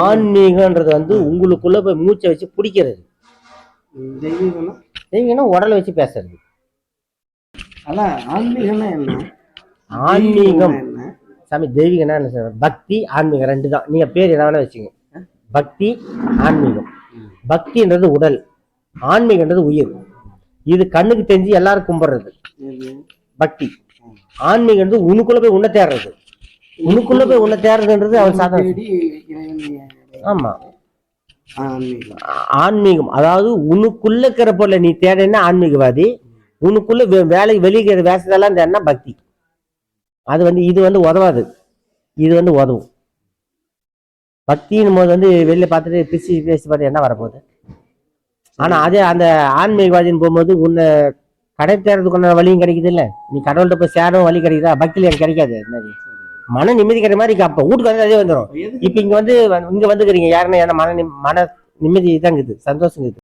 ஆன்மீகன்றது வந்து உங்களுக்குள்ள போய் மூச்சை வச்சு பிடிக்கிறது. தெய்வீகம்னா உடலை வச்சு பேசுறது. அதான் ஆன்மீகம்னா என்ன? ஆன்மீகம் சாமி தெய்வீகம்னா என்ன சார்? பக்தி ஆன்மீகம் ரெண்டு தான். நீங்க பேர் என்ன வேணா வச்சுங்க. பக்தி ஆன்மீகம். பக்தின்றது உடல், ஆன்மீகன்றது உயிர். இது கண்ணுக்கு தெரிஞ்சு எல்லாரும் கும்பிடுறது பக்தி. ஆன்மீகன்றது உனக்குள்ள போய் உன்ன தேடுறது. உனக்குள்ள போய் உன்ன தேடுறதுன்றது அவன் சாதாரண. ஆமா, ஆன்மீகம் அதாவது உனக்குள்ள இருக்கிற பொருளை நீ தேடனா ஆன்மீகவாதி. உனக்குள்ள வேலைக்கு வெளியே வேசதெல்லாம் தேடினா பக்தி. அது வந்து இது வந்து உதவாது, இது வந்து உதவும். பக்தின் போது வந்து வெளியில பார்த்துட்டு பேசி பார்த்து என்ன வரப்போகுது? ஆனா அதே அந்த ஆன்மீகவாதின்னு போகும்போது உன்னை கடை தேர்றதுக்குள்ள வழியும் கிடைக்குது இல்ல. நீ கடவுள்கிட்ட போய் சேரும் வழி கிடைக்குதா? பக்தியில எனக்கு கிடைக்காது. மன நிம்மதி கிடைக்கிற மாதிரி அப்ப வீட்டுக்கு வந்து அதே வந்துடும். இப்ப இங்க வந்துக்கிறீங்க யாருன்னா மன நிம்மதி தாங்குது, சந்தோஷம் இருக்குது.